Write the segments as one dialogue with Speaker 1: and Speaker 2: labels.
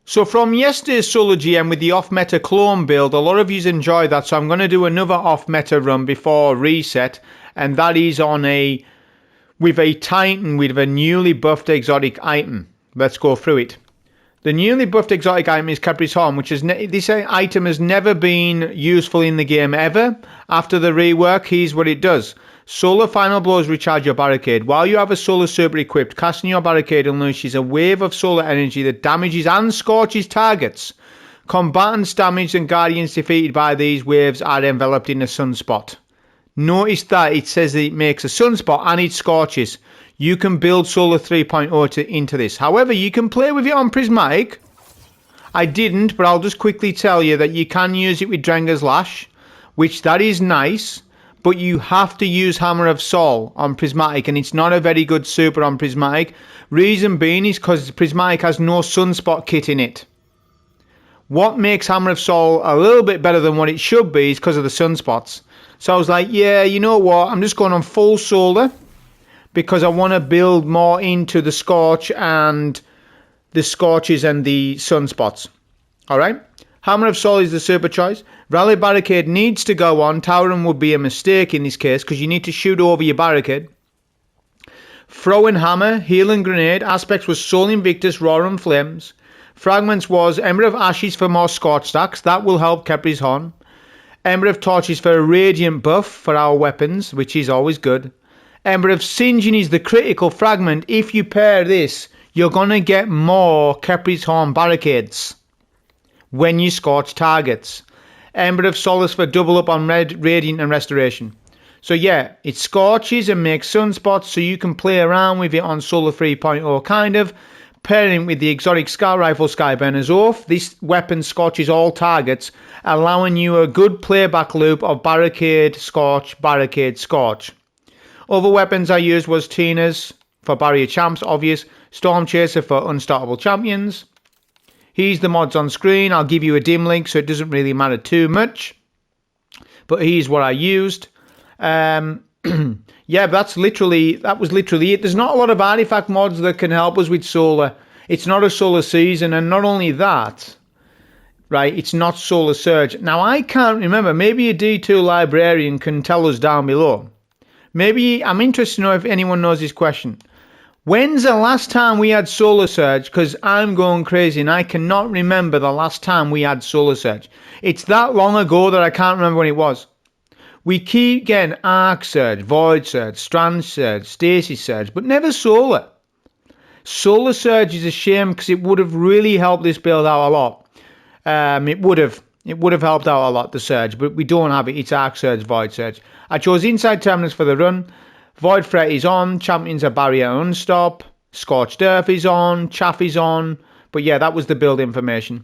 Speaker 1: So from yesterday's Solar GM with the off-meta clone build, a lot of you enjoyed that, so I'm going to do another off-meta run before reset, and that is on with a Titan with a newly buffed exotic item. Let's go through it. The newly buffed exotic item is KHEPRI'S Horn, which is this item has never been useful in the game ever. After the rework, here's what it does. Solar Final Blows recharge your Barricade. While you have a Solar Super equipped, casting your Barricade unleashes a wave of solar energy that damages and scorches targets. Combatants damaged and Guardians defeated by these waves are enveloped in a sunspot. Notice that it says that it makes a sunspot and it scorches. You can build Solar 3.0 into this. However, you can play with it on Prismatic. I didn't, but I'll just quickly tell you that you can use it with Drenger's Lash, which that is nice. But you have to use Hammer of Sol on Prismatic, and it's not a very good super on Prismatic. Reason being is because Prismatic has no Sunspot kit in it. What makes Hammer of Sol a little bit better than what it should be is because of the Sunspots. So I was like, yeah, you know what? I'm just going on full solar because I want to build more into the Scorch and the Scorches and the Sunspots. All right? Hammer of Sol is the super choice. Rally Barricade needs to go on. Towering would be a mistake in this case because you need to shoot over your Barricade. Throw and Hammer, Heal and Grenade. Aspects was Soul Invictus, Roar and Flames. Fragments was Ember of Ashes for more Scorch stacks. That will help KHEPRI'S Horn. Ember of Torches for a Radiant buff for our weapons, which is always good. Ember of Singeing is the critical fragment. If you pair this, you're going to get more KHEPRI'S Horn Barricades when you scorch targets. Ember of Solace for double up on Radiant and Restoration. So yeah, it scorches and makes sunspots, so you can play around with it on Solar 3.0 kind of. Pairing with the exotic Scout Rifle Skyburner's Oath, this weapon scorches all targets, allowing you a good playback loop of Barricade, Scorch, Barricade, Scorch. Other weapons I used was Tina's for Barrier Champs, obvious. Storm Chaser for Unstoppable Champions. Here's the mods on screen. I'll give you a dim link so it doesn't really matter too much. But here's what I used. Yeah, that was literally it. There's not a lot of artifact mods that can help us with solar. It's not a solar season, and not only that, right, it's not solar surge. Now, I can't remember. Maybe a D2 librarian can tell us down below. Maybe, I'm interested to know if anyone knows this question. When's the last time we had Solar Surge? Because I'm going crazy and I cannot remember the last time we had Solar Surge. It's that long ago that I can't remember when it was. We keep getting Arc Surge, Void Surge, Strand Surge, Stasis Surge, but never Solar. Solar Surge is a shame because it would have really helped this build out a lot. It would have helped out a lot, the Surge, but we don't have it. It's Arc Surge, Void Surge. I chose Inside Terminus for the run. Void Threat is on, Champions are Barrier Unstop, Scorched Earth is on, Chaff is on, but yeah, that was the build information.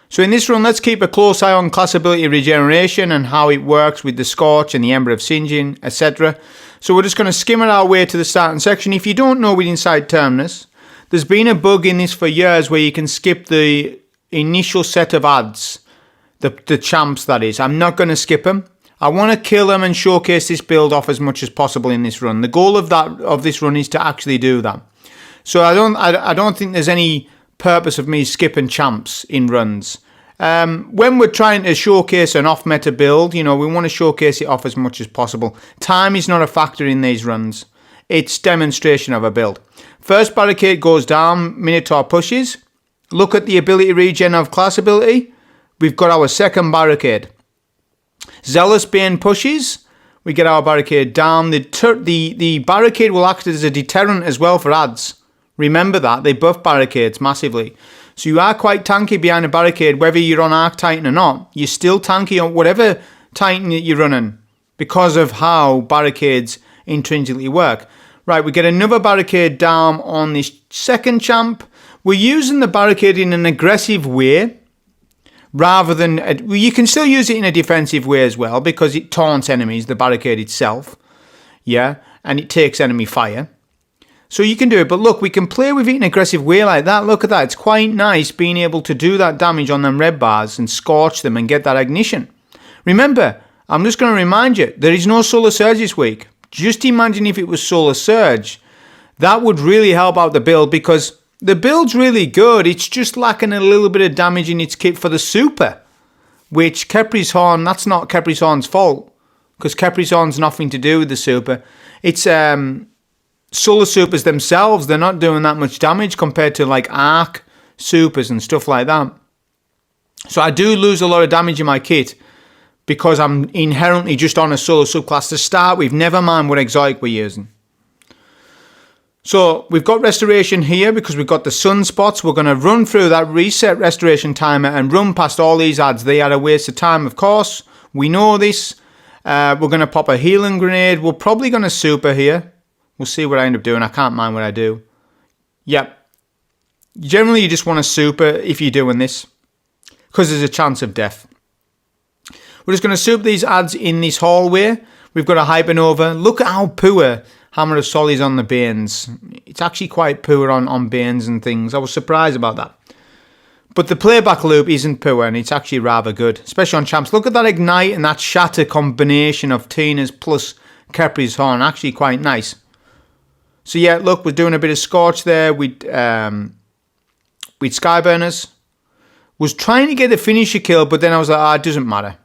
Speaker 1: So in this run, let's keep a close eye on class ability regeneration and how it works with the Scorch and the Ember of Singeing, etc. So we're just going to skim it our way to the starting section. If you don't know with Inside Terminus, there's been a bug in this for years where you can skip the initial set of ads, the champs that is. I'm not going to skip them. I want to kill them and showcase this build off as much as possible in this run. The goal of this run is to actually do that. So I don't think there's any purpose of me skipping champs in runs. When we're trying to showcase an off-meta build, we want to showcase it off as much as possible. Time is not a factor in these runs. It's demonstration of a build. First Barricade goes down, Minotaur pushes. Look at the ability regen of class ability. We've got our second Barricade. Zealous Bane pushes, we get our Barricade down. The Barricade will act as a deterrent as well for ads. Remember that, they buff Barricades massively. So you are quite tanky behind a Barricade, whether you're on Arc Titan or not. You're still tanky on whatever Titan that you're running because of how Barricades intrinsically work. Right, we get another Barricade down on this second champ. We're using the Barricade in an aggressive way. Rather than, you can still use it in a defensive way as well because it taunts enemies, the Barricade itself. Yeah, and it takes enemy fire. So you can do it, but look, we can play with it in an aggressive way like that. Look at that, it's quite nice being able to do that damage on them red bars and scorch them and get that ignition. Remember, I'm just going to remind you, there is no Solar Surge this week. Just imagine if it was Solar Surge. That would really help out the build because the build's really good. It's just lacking a little bit of damage in its kit for the super, which KHEPRI'S Horn, that's not KHEPRI'S Horn's fault, because KHEPRI'S Horn's nothing to do with the super. It's solar supers themselves. They're not doing that much damage compared to like arc supers and stuff like that. So I do lose a lot of damage in my kit because I'm inherently just on a solar subclass to start with, never mind what exotic we're using. So we've got restoration here because we've got the sunspots. We're going to run through that reset restoration timer and run past all these ads. They are a waste of time, of course. We know this. We're going to pop a healing grenade. We're probably going to super here. We'll see what I end up doing. I can't mind what I do. Yep. Generally, you just want to super if you're doing this, because there's a chance of death. We're just going to super these ads in this hallway. We've got a Hypernova. Look at how poor Hammer of Sol is on the Banes. It's actually quite poor on Banes and things. I was surprised about that. But the playback loop isn't poor, and it's actually rather good, especially on champs. Look at that Ignite and that Shatter combination of Tina's plus KHEPRI'S Horn. Actually quite nice. So yeah, look, we're doing a bit of Scorch there with Skyburners. Was trying to get a finisher kill, but then I was like, it doesn't matter.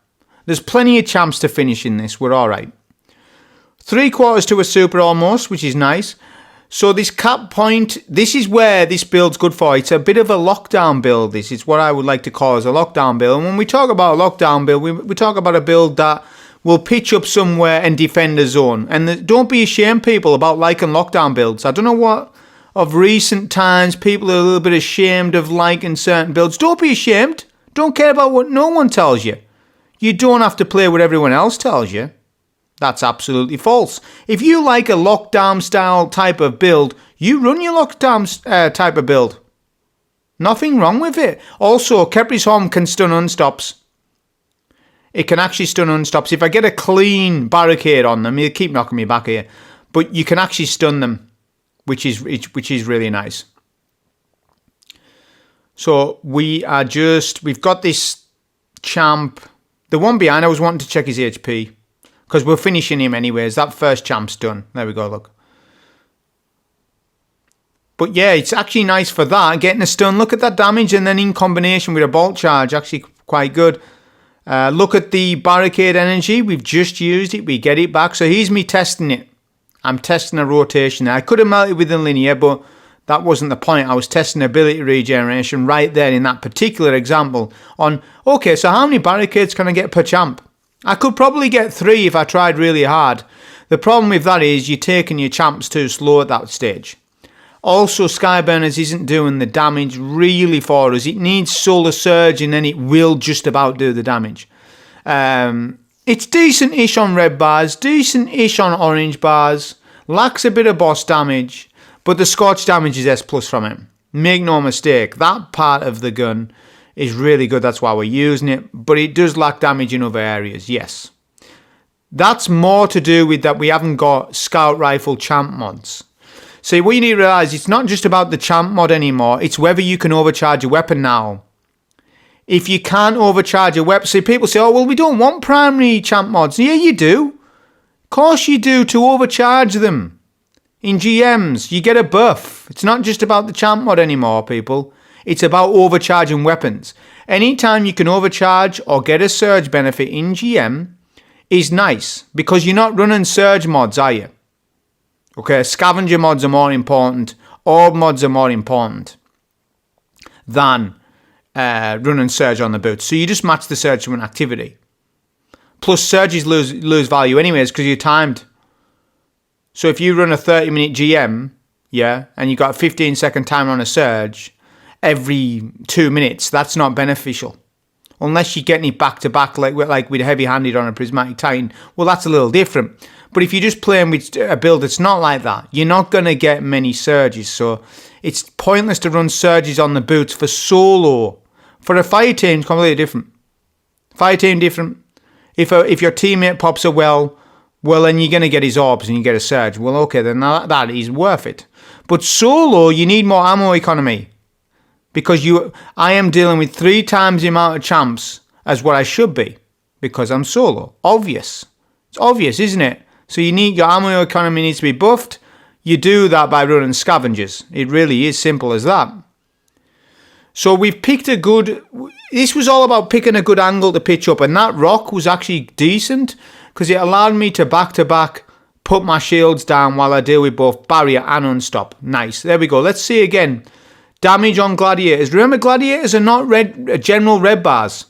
Speaker 1: There's plenty of champs to finish in this. We're all right. 3/4 to a super almost, which is nice. So this cap point, this is where this build's good for. It's a bit of a lockdown build. This is what I would like to call as a lockdown build. And when we talk about a lockdown build, we talk about a build that will pitch up somewhere and defend a zone. And don't be ashamed, people, about liking lockdown builds. I don't know what of recent times people are a little bit ashamed of liking certain builds. Don't be ashamed. Don't care about what no one tells you. You don't have to play what everyone else tells you. That's absolutely false. If you like a lockdown style type of build, you run your lockdown type of build. Nothing wrong with it. Also, KHEPRI'S Horn can stun unstops. It can actually stun unstops. If I get a clean barricade on them, you keep knocking me back here, but you can actually stun them, which is really nice. So we've got this champ. The one behind, I was wanting to check his HP, because we're finishing him anyways. That first champ's done. There we go, look. But yeah, it's actually nice for that. Getting a stun, look at that damage, and then in combination with a bolt charge, actually quite good. Look at the barricade energy. We've just used it. We get it back. So here's me testing it. I'm testing a rotation. I could have melted with a linear, but that wasn't the point. I was testing ability regeneration right there in that particular example on, okay, so how many barricades can I get per champ? I could probably get 3 if I tried really hard. The problem with that is you're taking your champs too slow at that stage. Also, Skyburners isn't doing the damage really for us. It needs Solar Surge and then it will just about do the damage. It's decent-ish on red bars, decent-ish on orange bars, lacks a bit of boss damage, but the Scorch damage is S+ from it. Make no mistake, that part of the gun is really good, that's why we're using it, but it does lack damage in other areas, yes. That's more to do with that we haven't got Scout Rifle champ mods. See, what you need to realise, it's not just about the champ mod anymore, it's whether you can overcharge a weapon now. If you can't overcharge a weapon, see, people say, oh, well, we don't want primary champ mods. Yeah, you do. Of course you do, to overcharge them. In GMs, you get a buff. It's not just about the champ mod anymore, people. It's about overcharging weapons. Anytime you can overcharge or get a surge benefit in GM is nice, because you're not running surge mods, are you? Okay, scavenger mods are more important. Orb mods are more important than running surge on the boots. So you just match the surge to an activity. Plus surges lose value anyways because you're timed. So if you run a 30-minute GM, yeah, and you got a 15-second timer on a surge every 2 minutes, that's not beneficial. Unless you're getting it back-to-back like with heavy-handed on a Prismatic Titan, well, that's a little different. But if you're just playing with a build that's not like that, you're not going to get many surges. So it's pointless to run surges on the boots for solo. For a fire team, it's completely different. Fire team, different. If your teammate pops a well, then you're going to get his orbs and you get a surge. Well, okay, then that is worth it. But solo, you need more ammo economy. Because I am dealing with 3 times the amount of champs as what I should be. Because I'm solo. Obvious. It's obvious, isn't it? So your ammo economy needs to be buffed. You do that by running scavengers. It really is simple as that. So we've picked a good... This was all about picking a good angle to pitch up, and that rock was actually decent because it allowed me to back put my shields down while I deal with both barrier and unstop. Nice. There we go. Let's see again. Damage on gladiators. Remember, gladiators are not general red bars.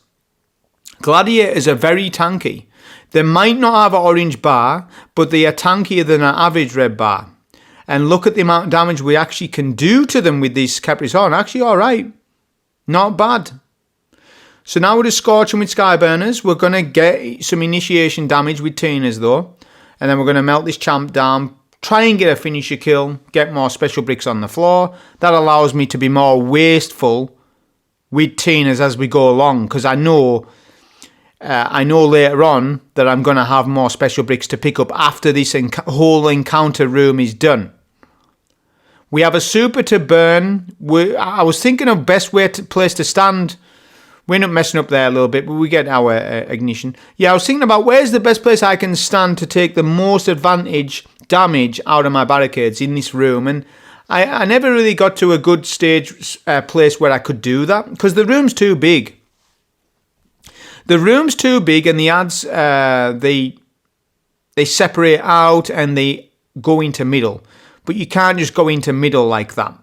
Speaker 1: Gladiators are very tanky. They might not have an orange bar, but they are tankier than an average red bar. And look at the amount of damage we actually can do to them with these KHEPRI'S on. Actually, all right. Not bad. So now we're just scorching with Skyburners. We're going to get some initiation damage with Tinas though. And then we're going to melt this champ down. Try and get a finisher kill. Get more special bricks on the floor. That allows me to be more wasteful with Tinas as we go along. Because I know later on that I'm going to have more special bricks to pick up after this whole encounter room is done. We have a super to burn. I was thinking of best place to stand. We end up messing up there a little bit, but we get our ignition. Yeah, I was thinking about where's the best place I can stand to take the most damage out of my barricades in this room. And I never really got to a good place where I could do that because the room's too big. The room's too big and the ads, they separate out and they go into middle. But you can't just go into middle like that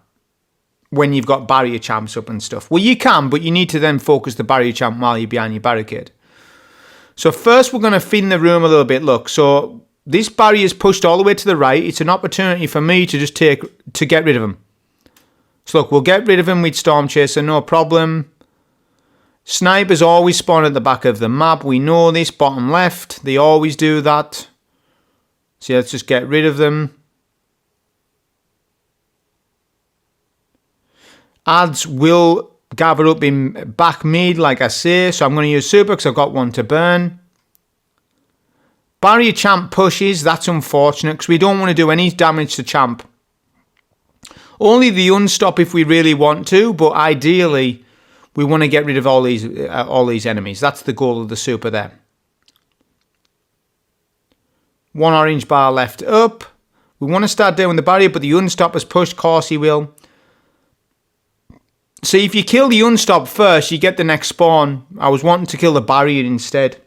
Speaker 1: when you've got barrier champs up and stuff. Well, you can, but you need to then focus the barrier champ while you're behind your barricade. So first we're going to thin the room a little bit. Look, so this barrier is pushed all the way to the right. It's an opportunity for me to just get rid of him. So look, we'll get rid of him with Storm Chaser, no problem. Snipers always spawn at the back of the map. We know this, bottom left. They always do that. So let's just get rid of them. Ads will gather up in back mid, like I say. So I'm going to use super because I've got one to burn. Barrier champ pushes. That's unfortunate because we don't want to do any damage to champ. Only the unstop if we really want to, but ideally we want to get rid of all these enemies. That's the goal of the super there. One orange bar left up. We want to start doing the barrier, but the unstop has pushed. Of course he will. So if you kill the unstop first, you get the next spawn. I was wanting to kill the barrier instead,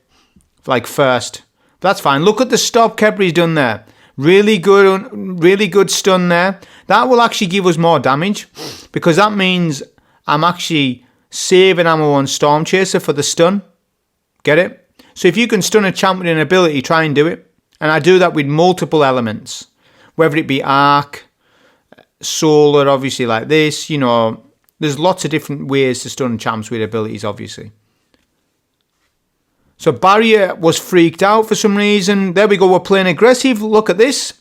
Speaker 1: like first. But that's fine. Look at the stop KHEPRI'S done there. Really good stun there. That will actually give us more damage because that means I'm actually saving ammo on Storm Chaser for the stun. Get it? So if you can stun a champ with an ability, try and do it. And I do that with multiple elements, whether it be arc, solar, obviously like this, you know. There's lots of different ways to stun champs with abilities, obviously. So barrier was freaked out for some reason. There we go, we're playing aggressive. Look at this.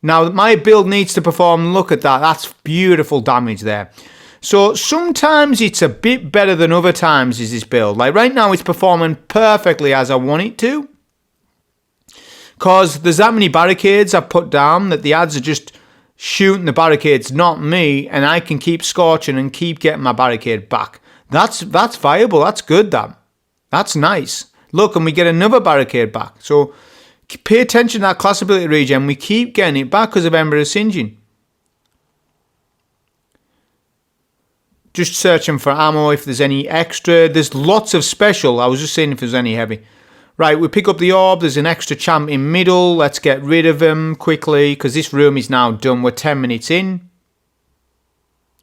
Speaker 1: Now my build needs to perform. Look at that. That's beautiful damage there. So sometimes it's a bit better than other times is this build. Like right now it's performing perfectly as I want it to. Because there's that many barricades I've put down that the ads are just shooting the barricades, not me, and I can keep scorching and keep getting my barricade back. That's viable. That's good, that. That's nice. Look, and we get another barricade back. So pay attention to that class ability regen. We keep getting it back because of Ember of Singeing. Just searching for ammo if there's any extra. There's lots of special. I was just saying if there's any heavy. Right, we pick up the orb. There's an extra champ in middle. Let's get rid of him quickly because this room is now done. We're 10 minutes in,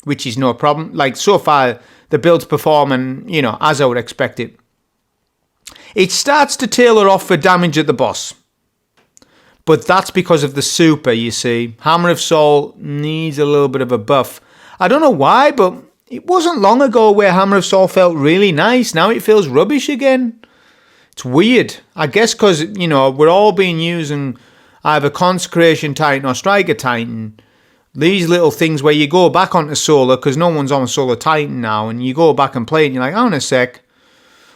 Speaker 1: which is no problem. Like, so far, the build's performing, you know, as I would expect it. It starts to tailor off for damage at the boss. But that's because of the super, you see. Hammer of Soul needs a little bit of a buff. I don't know why, but it wasn't long ago where Hammer of Soul felt really nice. Now it feels rubbish again. It's weird. I guess because, you know, we're all being using either Consecration Titan or Striker Titan. These little things where you go back onto Solar because no one's on Solar Titan now. And you go back and play it and you're like, hang on a sec.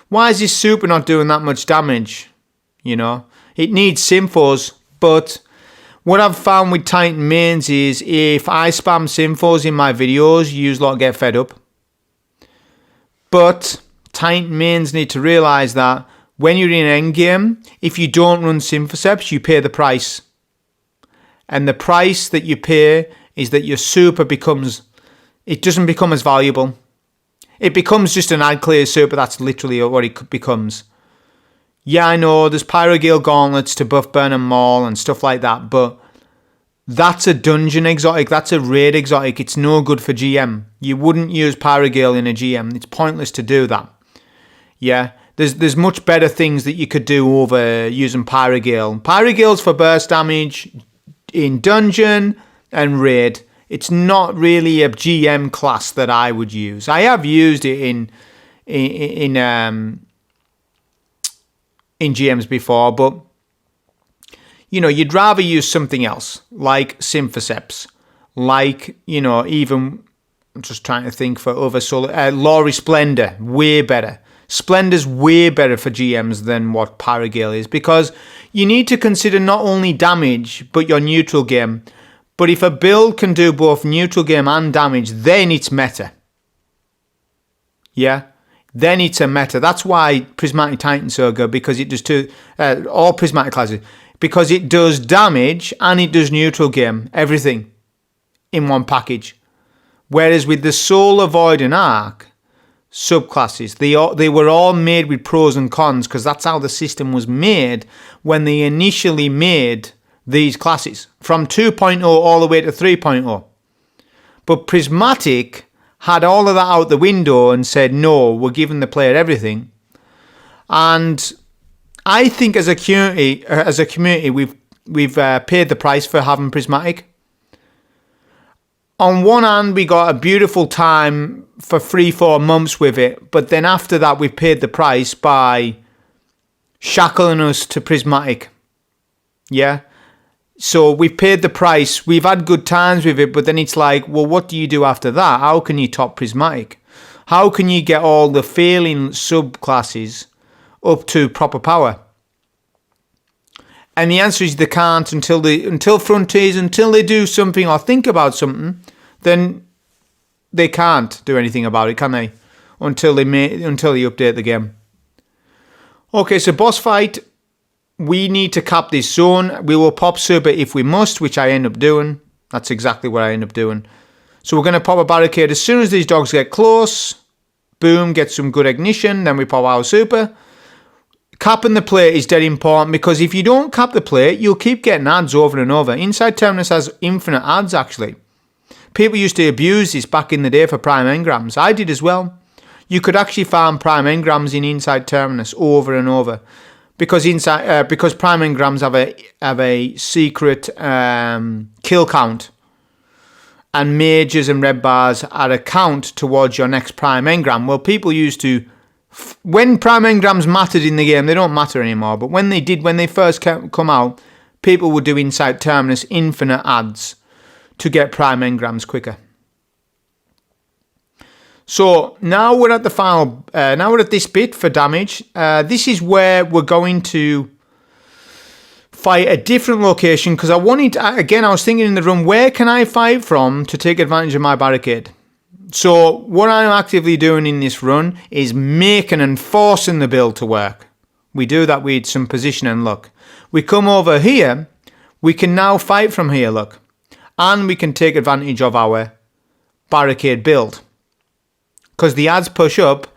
Speaker 1: Why is this super not doing that much damage? You know, it needs Symphos. But what I've found with Titan mains is if I spam Symphos in my videos, you lot get fed up. But Titan mains need to realise that when you're in endgame, if you don't run Symphoseps, you pay the price. And the price that you pay is that your super it doesn't become as valuable. It becomes just an ad clear super. That's literally what it becomes. Yeah, I know there's Pyrogale gauntlets to buff Burnham Maul and stuff like that, but that's a dungeon exotic. That's a raid exotic. It's no good for GM. You wouldn't use Pyrogale in a GM. It's pointless to do that. Yeah, there's much better things that you could do over using Pyrogale. Pyrogale's for burst damage in dungeon and raid. It's not really a GM class that I would use. I have used it in GMs before, but you'd rather use something else like Symphoseps, like even I'm just trying to think for other solar Laurie Splendor, way better. Splendor's way better for GMs than what Pyrogale is, because you need to consider not only damage but your neutral game. But if a build can do both neutral game and damage, then it's meta. Yeah, then it's a meta. That's why Prismatic Titan's so good, because it does all Prismatic classes, because it does damage and it does neutral game, everything in one package. Whereas with the Solar Void and Arc subclasses, they were all made with pros and cons, because that's how the system was made when they initially made these classes, from 2.0 all the way to 3.0. But Prismatic had all of that out the window and said, no, we're giving the player everything. And I think as a community, we've paid the price for having Prismatic. On one hand, we got a beautiful time for 3-4 months with it, but then after that, we've paid the price by shackling us to Prismatic. Yeah? So we've paid the price. We've had good times with it, but then it's like, well, what do you do after that? How can you top Prismatic? How can you get all the failing subclasses up to proper power? And the answer is they can't until Frontiers, until they do something or think about something, then they can't do anything about it, can they? Until they update the game. Okay, so boss fight. We need to cap this zone. We will pop super if we must, which I end up doing. That's exactly what I end up doing. So we're going to pop a barricade as soon as these dogs get close. Boom, get some good ignition. Then we pop our super. Capping the plate is dead important, because if you don't cap the plate, you'll keep getting ads over and over. Inside Terminus has infinite ads, actually. People used to abuse this back in the day for prime engrams. I did as well. You could actually farm prime engrams in Inside Terminus over and over. Because prime engrams have a secret kill count, and majors and red bars are a count towards your next prime engram. Well, people used to, when prime engrams mattered in the game, they don't matter anymore. But when they first come out, people would do Inside Terminus infinite ads to get prime engrams quicker. So now we're at the final. Now we're at this bit for damage. This is where we're going to fight a different location, because I was thinking in the room, where can I fight from to take advantage of my barricade? So what I'm actively doing in this run is making and forcing the build to work. We do that with some position and luck. We come over here. We can now fight from here, look, and we can take advantage of our barricade build, because the ads push up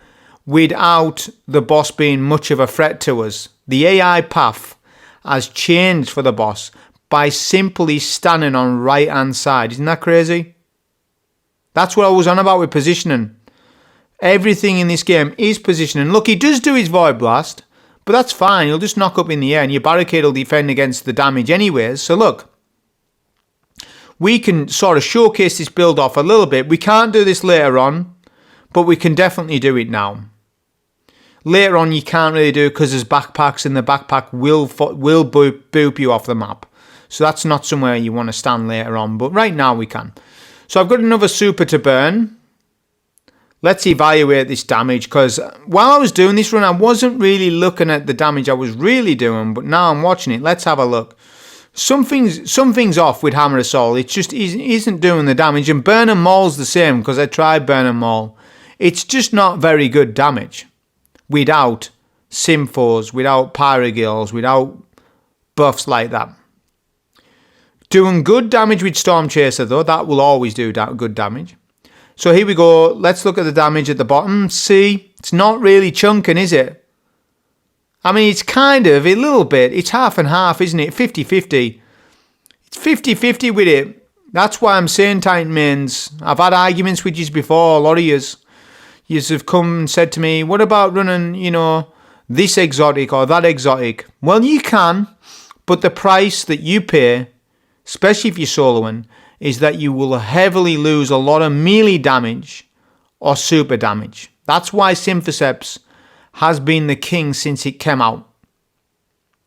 Speaker 1: without the boss being much of a threat to us. The AI path has changed for the boss by simply standing on right hand side. Isn't that crazy? That's what I was on about with positioning. Everything in this game is positioning. Look, he does do his Void Blast, but that's fine. He'll just knock up in the air and your barricade will defend against the damage anyways. So look, we can sort of showcase this build off a little bit. We can't do this later on, but we can definitely do it now. Later on, you can't really do it because there's backpacks, and the backpack will boop you off the map. So that's not somewhere you want to stand later on. But right now, we can. So I've got another super to burn. Let's evaluate this damage, because while I was doing this run, I wasn't really looking at the damage I was really doing. But now I'm watching it. Let's have a look. Something's off with Hammer Assault. It just isn't doing the damage. And Burnham Maul's the same, because I tried Burnham Maul. It's just not very good damage without Symphos, without Pyrogales, without buffs like that. doing good damage with Storm Chaser though. That will always do good damage. So here we go. Let's look at the damage at the bottom. See, it's not really chunking, is it? I mean, it's kind of a little bit. It's half and half, isn't it? 50-50. It's 50-50 with it. That's why I'm saying, Titan mains. I've had arguments with you before. A lot of yous have come and said to me, what about running, this exotic or that exotic? Well, you can, but the price that you pay, especially if you're soloing, is that you will heavily lose a lot of melee damage or super damage. That's why Symphoseps has been the king since it came out.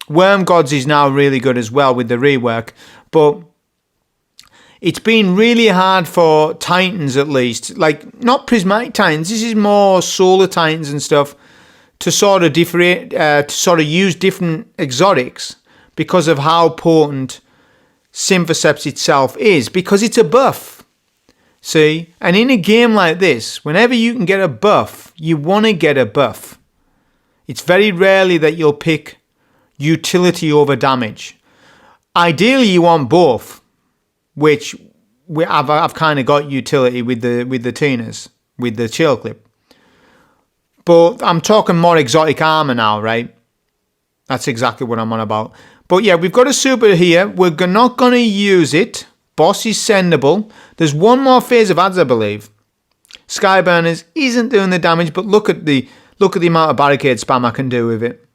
Speaker 1: Worm Gods is now really good as well with the rework, but it's been really hard for Titans at least, like not Prismatic Titans, this is more Solar Titans and stuff, to sort of use different exotics because of how potent Symphoseps itself is, because it's a buff. See? And in a game like this, whenever you can get a buff, you want to get a buff. It's very rarely that you'll pick utility over damage. Ideally, you want both, which I've kind of got utility with the Tinas, with the Chill Clip. But I'm talking more exotic armor now, right? That's exactly what I'm on about. But yeah, we've got a super here. We're not going to use it. Boss is sendable. There's one more phase of ads, I believe. Skyburners isn't doing the damage, but look at the amount of barricade spam I can do with it.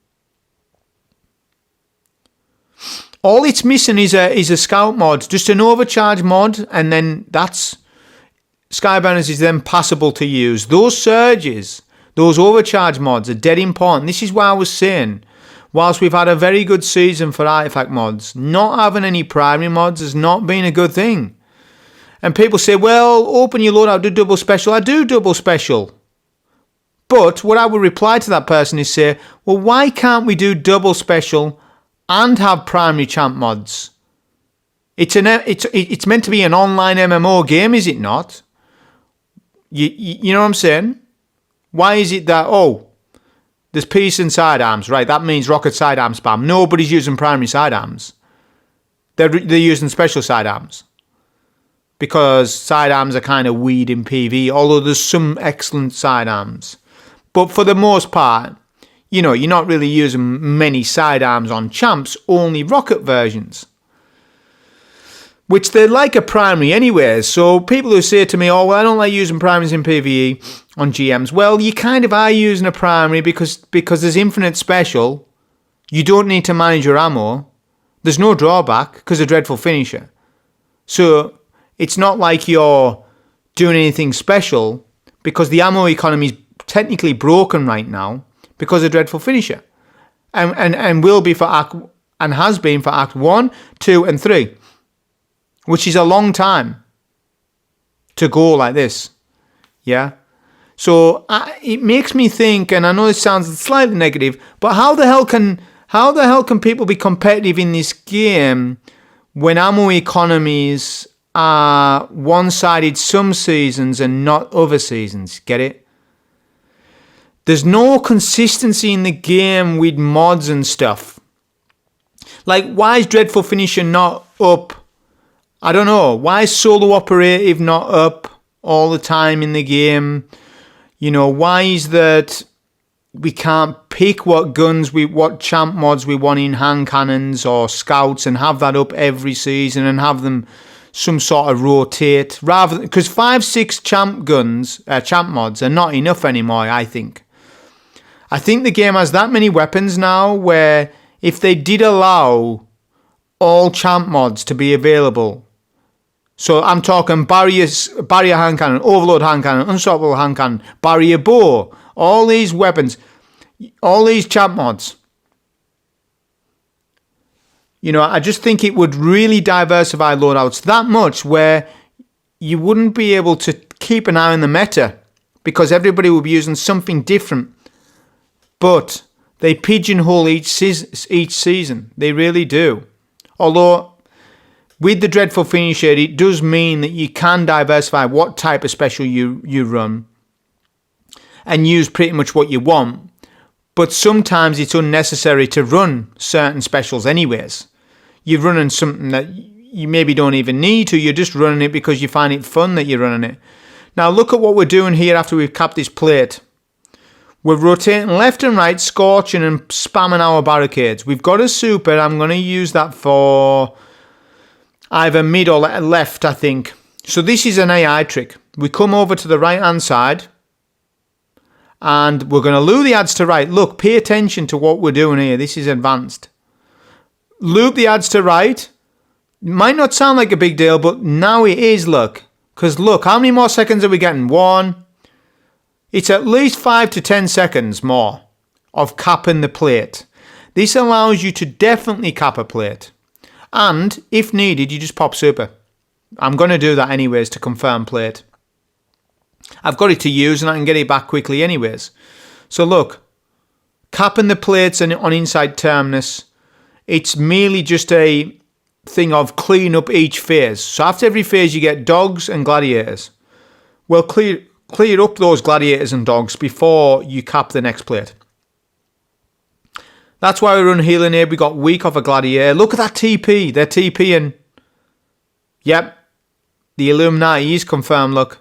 Speaker 1: All it's missing is a scout mod, just an overcharge mod, and then that's Skyburners is then passable to use. Those surges, those overcharge mods are dead important. This is why I was saying, whilst we've had a very good season for artifact mods, not having any primary mods has not been a good thing. And people say, well, open your loadout, do double special. I do double special. But what I would reply to that person is say, well, why can't we do double special and have primary champ mods? It's meant to be an online MMO game, is it not? You know what I'm saying? Why is it that, there's peace and sidearms, right? That means rocket sidearm spam. Nobody's using primary sidearms. They're using special sidearms. Because sidearms are kind of weed in PV, although there's some excellent sidearms. But for the most part, you're not really using many sidearms on champs, only rocket versions. Which they're like a primary anyways. So people who say to me, I don't like using primaries in PvE on GMs. Well, you kind of are using a primary because there's infinite special. You don't need to manage your ammo. There's no drawback because of Dreadful Finisher. So it's not like you're doing anything special because the ammo economy is technically broken right now because of Dreadful Finisher. And will be for Act, and has been for Act 1, 2 and 3. Which is a long time to go like this. Yeah? So it makes me think, and I know this sounds slightly negative, but how the hell can people be competitive in this game when ammo economies are one-sided some seasons and not other seasons? Get it? There's no consistency in the game with mods and stuff. Like, why is Dreadful Finisher not up? I don't know. Why is Solo Operative not up all the time in the game? Why is that we can't pick what champ mods we want in hand cannons or scouts and have that up every season and have them some sort of rotate? Rather, because 5-6 champ mods are not enough anymore, I think. I think the game has that many weapons now where if they did allow all champ mods to be available, so I'm talking barrier hand cannon, overload hand cannon, unstoppable hand cannon, barrier bow, all these weapons, all these champ mods. I just think it would really diversify loadouts that much where you wouldn't be able to keep an eye on the meta because everybody would be using something different. But they pigeonhole each season. They really do. Although with the Dreadful Finisher, it does mean that you can diversify what type of special you run and use pretty much what you want. But sometimes it's unnecessary to run certain specials anyways. You're running something that you maybe don't even need to. You're just running it because you find it fun that you're running it. Now look at what we're doing here after we've capped this plate. We're rotating left and right, scorching and spamming our barricades. We've got a super. I'm going to use that for either mid or left, I think. So this is an AI trick. We come over to the right-hand side and we're going to loop the adds to right. Look, pay attention to what we're doing here. This is advanced. Loop the adds to right. Might not sound like a big deal, but now it is, look. Because look, how many more seconds are we getting? 1. It's at least 5 to 10 seconds more of capping the plate. This allows you to definitely cap a plate. And if needed, you just pop super. I'm going to do that anyways to confirm plate. I've got it to use and I can get it back quickly anyways. So look, capping the plates on inside terminus. It's merely just a thing of clean up each phase. So after every phase you get dogs and gladiators. Well, clear up those gladiators and dogs before you cap the next plate. That's why we run healing here. We got weak off a gladiator. Look at that TP. They're TPing. Yep. The Illuminati is confirmed, look.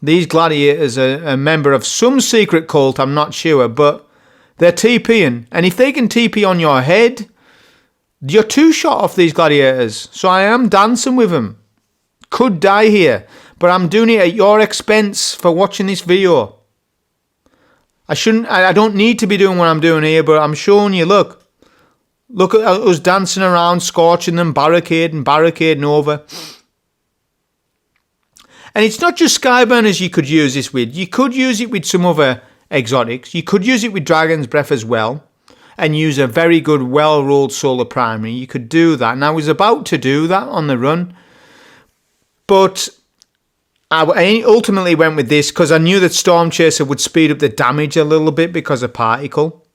Speaker 1: These gladiators are a member of some secret cult, I'm not sure, but they're TPing. And if they can TP on your head, you're 2 shot off these gladiators. So I am dancing with them. Could die here, but I'm doing it at your expense for watching this video. I don't need to be doing what I'm doing here, but I'm showing you, look. Look at us dancing around, scorching them, barricading over. And it's not just Skyburners you could use this with. You could use it with some other exotics. You could use it with Dragon's Breath as well. And use a very good, well-rolled solar primary. You could do that. And I was about to do that on the run. But I ultimately went with this because I knew that Storm Chaser would speed up the damage a little bit because of particle.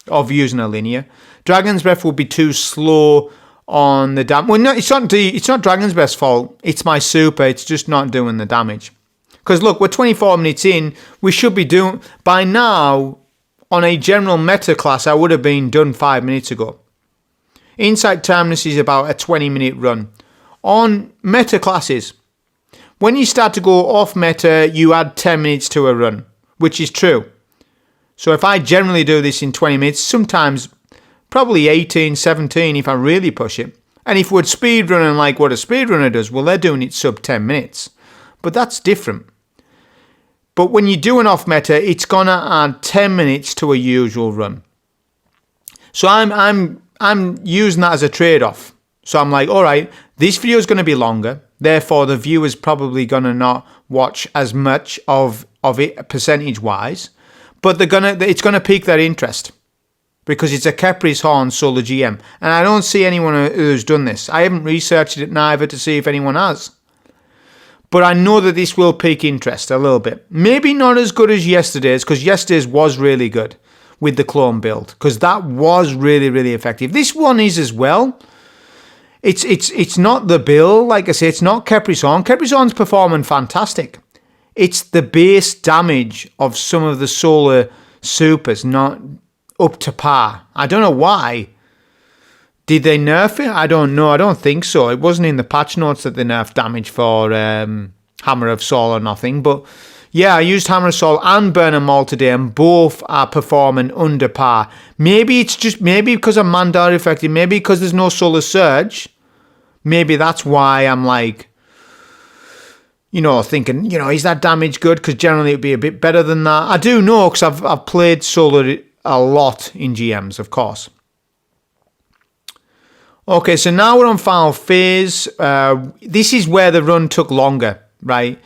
Speaker 1: Of using a linear. Dragon's Breath would be too slow on the damage. Well, no, it's not Dragon's Breath's fault. It's my super. It's just not doing the damage. Because look, we're 24 minutes in. We should be doing... By now, on a general meta class, I would have been done 5 minutes ago. Inside Terminus is about a 20-minute run. On meta classes, when you start to go off meta, you add 10 minutes to a run, which is true. So if I generally do this in 20 minutes, sometimes probably 18, 17 if I really push it. And if we're speedrunning like what a speedrunner does, well, they're doing it sub 10 minutes. But that's different. But when you do an off meta, it's going to add 10 minutes to a usual run. So I'm using that as a trade-off. So I'm like, all right, this video is going to be longer. Therefore, the viewer's probably going to not watch as much of it percentage-wise. But it's going to pique their interest because it's a KHEPRI'S Horn Solar GM. And I don't see anyone who's done this. I haven't researched it neither to see if anyone has. But I know that this will pique interest a little bit. Maybe not as good as yesterday's because yesterday's was really good with the clone build because that was really, really effective. This one is as well. It's not the build. Like I say, it's not KHEPRI'S Horn. KHEPRI'S Horn's performing fantastic. It's the base damage of some of the solar supers not up to par. I don't know why. Did they nerf it? I don't know. I don't think so. It wasn't in the patch notes that they nerfed damage for Hammer of Sol or nothing. But yeah, I used Hammer of Sol and Burning Maul today and both are performing under par. Maybe because I'm Mandar affected. Maybe because there's no solar surge. Maybe that's why I'm like... thinking, is that damage good? Because generally it would be a bit better than that. I do know because I've played solar a lot in GMs, of course. Okay, so now we're on final phase. This is where the run took longer, right?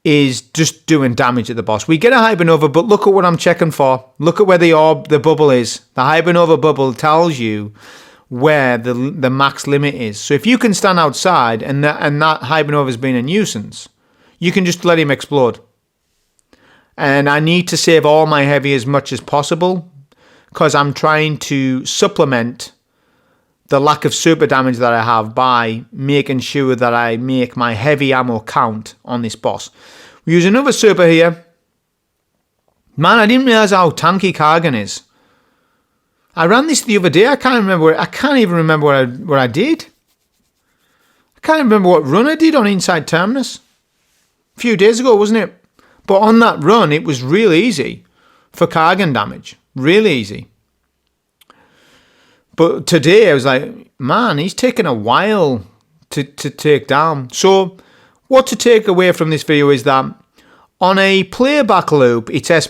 Speaker 1: Is just doing damage at the boss. We get a Hypernova, but look at what I'm checking for. Look at where the bubble is. The Hypernova bubble tells you where the max limit is. So if you can stand outside and that Hypernova has been a nuisance, you can just let him explode. And I need to save all my heavy as much as possible because I'm trying to supplement the lack of super damage that I have by making sure that I make my heavy ammo count on this boss. We use another super here. Man, I didn't realize how tanky Kargan is. I ran this the other day. I can't even remember what I did. can't remember what run I did on Inside Terminus. A few days ago, wasn't it? But on that run, it was real easy for Kargan damage. Real easy. But today, I was like, man, he's taken a while to take down. So what to take away from this video is that on a playback loop, it's S+.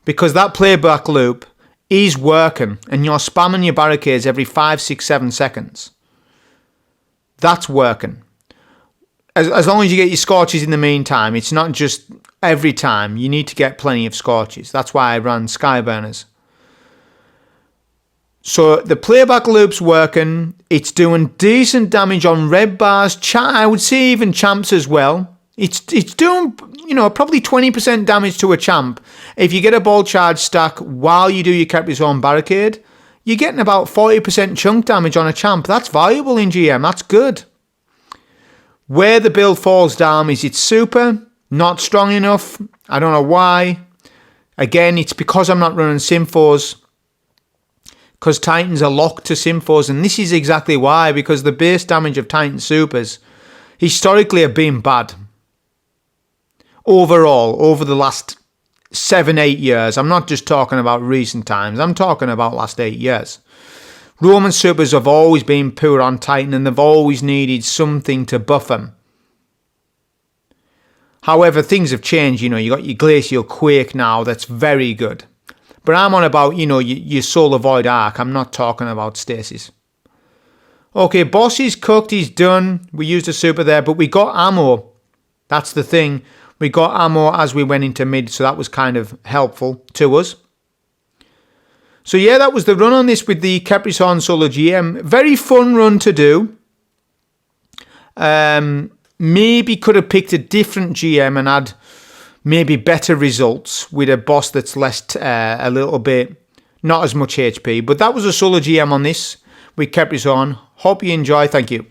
Speaker 1: Because that playback loop is working and you're spamming your barricades every 5, 6, 7 seconds. That's working. As long as you get your scorches in the meantime, it's not just every time. You need to get plenty of scorches. That's why I ran Skyburners. So the playback loop's working. It's doing decent damage on red bars. I would say even champs as well. It's doing, probably 20% damage to a champ. If you get a ball charge stack while you do your KHEPRI'S own barricade, you're getting about 40% chunk damage on a champ. That's valuable in GM. That's good. Where the build falls down is it's super, not strong enough. I don't know why. Again, it's because I'm not running Symphos. Because Titans are locked to Symphos, and this is exactly why, because the base damage of Titan Supers historically have been bad. Overall, over the last 7, 8 years, I'm not just talking about recent times, I'm talking about last 8 years. Roman Supers have always been poor on Titan, and they've always needed something to buff them. However, things have changed, you got your Glacial Quake now, that's very good. But I'm on about, your Solar Void Arc. I'm not talking about Stasis. Okay, boss is cooked. He's done. We used a super there, but we got ammo. That's the thing. We got ammo as we went into mid, so that was kind of helpful to us. So yeah, that was the run on this with the KHEPRI'S Han Solo GM. Very fun run to do. Maybe could have picked a different GM and had maybe better results with a boss that's less, a little bit, not as much HP. But that was a solo GM on this with KHEPRI'S on. Hope you enjoy. Thank you.